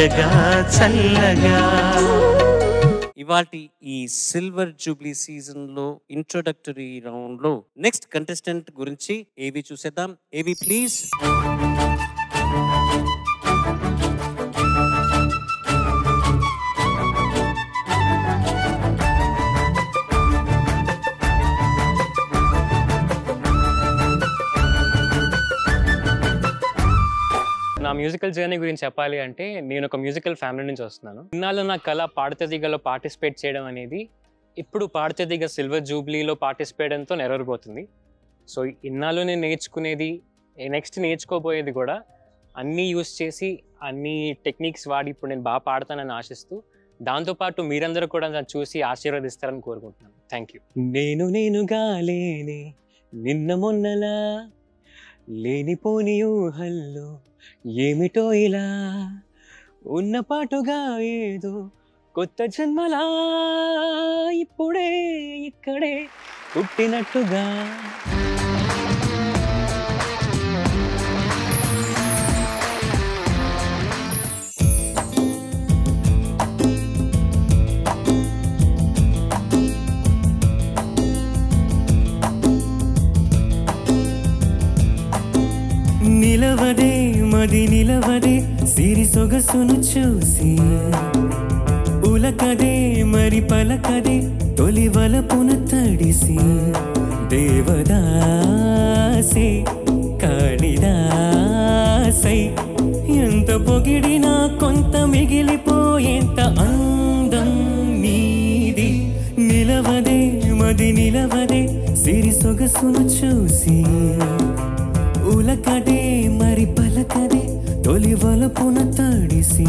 తీయగా చల్లగా. ఇవాల్టి ఈ సిల్వర్ జూబ్లీ సీజన్ లో ఇంట్రొడక్టరీ రౌండ్ లో నెక్స్ట్ కంటెస్టెంట్ గురించి ఏవి చూసేద్దాం. ఏవి ప్లీజ్. నా మ్యూజికల్ జర్నీ గురించి చెప్పాలి అంటే నేను ఒక మ్యూజికల్ ఫ్యామిలీ నుంచి వస్తున్నాను. ఇన్నాళ్ళు నా కళ పాడతదిగలో పార్టిసిపేట్ చేయడం అనేది ఇప్పుడు పాడతదిగ సిల్వర్ జూబ్లీలో పార్టిసిపేట్తో నెరవేరిపోతుంది. సో ఇన్నాళ్ళు నేను నేర్చుకునేది నెక్స్ట్ నేర్చుకోబోయేది కూడా అన్నీ యూస్ చేసి అన్ని టెక్నిక్స్ వాడి ఇప్పుడు నేను బాగా పాడతానని ఆశిస్తూ దాంతోపాటు మీరందరూ కూడా నన్ను చూసి ఆశీర్వదిస్తారని కోరుకుంటున్నాను. Thank you. నేనుగా లేని నిన్న మొన్నలా లేనిపోని ఊహల్లో ఏమిటో ఇలా ఉన్న పాటుగా ఏదో కొత్త జన్మలా ఇప్పుడే ఇక్కడే పుట్టినట్టుగా. నిలవదే మది నిలవదే సిరి సొగసును చూసి, ఉలకదే మరి పలకదే తొలి వలపున తడిసి, దేవదాసే కాళిదాసై ఎంత పొగిడినా కొంత మిగిలిపోయేంత అందం నీది. నిలవదే మది నిలవదే సిరి సొగసును చూసి, ఉలకదే మరి పలకదే తొలి వలపున తడిసి.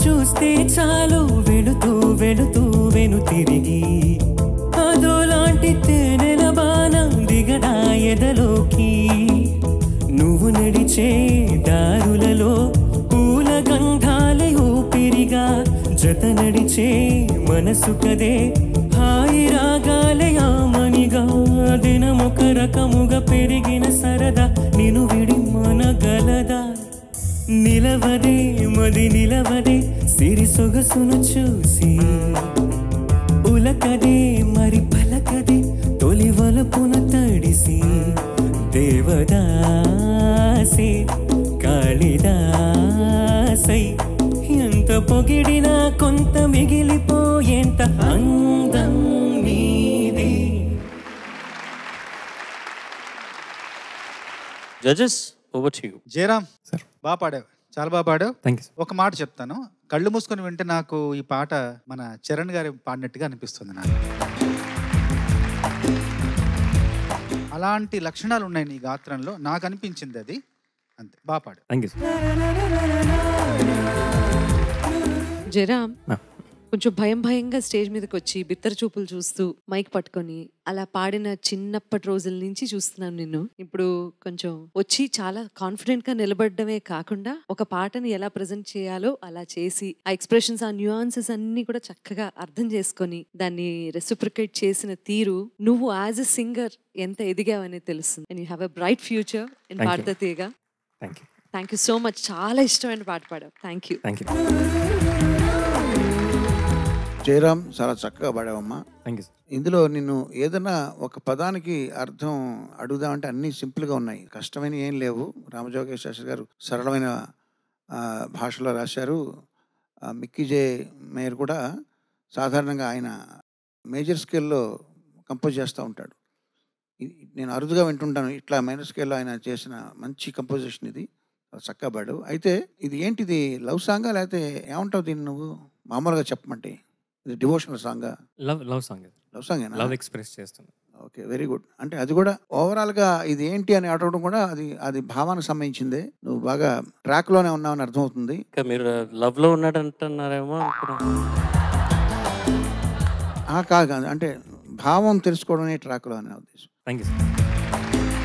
చూస్తే చాలు వెళుతూ వెళుతూ వెను తిరిగి, అదోలాంటి తేనెల బాణం దిగదా ఎదలోకి. నువ్వు నడిచే దారులలో పూల గంధాలే ఊపిరిగా, జత నడిచే మనసు కదే హాయి రాగాలే ఆమనిగా. దినమొక రకముగా పెరిగిన సరదా నిన్ను విడి మనగలదా. నిలవదే మది నిలవదే సిరి సొగసును చూసి, ఉలకదే మరి పలకదే తొలి వలపున తడిసి, దేవదాసే కాళిదాసై ఎంత పొగిడినా కొంత మిగిలిపోయేంత అందం నీది. Judges over to you. Jayaram sir బాగా పాడావు, చాలా బాగా పాడావు. Thank you. ఒక మాట చెప్తాను, కళ్ళు మూసుకొని వింటే నాకు ఈ పాట మన చరణ్ గారి పాడినట్టుగా అనిపిస్తుంది నాకు. అలాంటి లక్షణాలు ఉన్నాయి నీ గాత్రంలో, నాకు అనిపించింది అది. అంతే, బాగా పాడు. Thank you. జయరామ్ కొంచెం భయంగా స్టేజ్ మీదకి వచ్చి బిత్తర చూపులు చూస్తూ మైక్ పట్టుకొని అలా పాడిన చిన్నప్పటి రోజుల నుంచి చూస్తున్నాను నిన్ను. ఇప్పుడు కొంచెం వచ్చి చాలా కాన్ఫిడెంట్ గా నిలబడమే కాకుండా ఒక పాటని ఎలా ప్రజెంట్ చేయాలో అలా చేసి ఆ ఎక్స్ప్రెషన్స్ ఆ న్యూయాన్సెస్ అన్ని కూడా చక్కగా అర్థం చేసుకొని దాన్ని రెసిప్రికేట్ చేసిన తీరు, నువ్వు యాజ్ ఎ సింగర్ ఎంత ఎదిగావనేది తెలుస్తుంది. And you have a bright future in పాడతా తీయగా. Thank you so much. చాలా ఇష్టమైన పాట పాడావు. Thank you. జయరామ్ చాలా చక్కగా పాడావమ్మా. Thank you. ఇందులో నిన్ను ఏదైనా ఒక పదానికి అర్థం అడుగుదామంటే అన్నీ సింపుల్గా ఉన్నాయి, కష్టమైన ఏం లేవు. రామజోగేష్ శాస్త్రి గారు సరళమైన భాషలో రాశారు. మిక్కీ జే మేయర్ కూడా సాధారణంగా ఆయన మేజర్ స్కేల్లో కంపోజ్ చేస్తూ ఉంటాడు. నేను అరుదుగా వింటుంటాను ఇట్లా మైనర్ స్కేల్లో ఆయన చేసిన మంచి కంపోజిషన్ ఇది, చక్కగా పాడావు. అయితే ఇది ఏంటిది, లవ్ సాంగా లేకపోతే ఏమంటావు దీన్ని నువ్వు మామూలుగా చెప్పమంటే? ఇది డివోషనల్ సాంగా? Love song. లవ్ సాంగేనా? లవ్ ఎక్స్ప్రెస్ చేస్తుంది. Okay, very good. అంటే అది కూడా ఓవరాల్గా ఇది ఏంటి అని అడగడం కూడా అది భావానికి సంబంధించిందే. నువ్వు బాగా ట్రాక్లోనే ఉన్నావని అర్థమవుతుంది. మీరు లవ్లో ఉన్నాడు అంటున్నారేమో. కాదు కాదు అంటే భావం తెలుసుకోవడం అనే ట్రాక్లో అనే ఉద్దేశం. Thank you sir.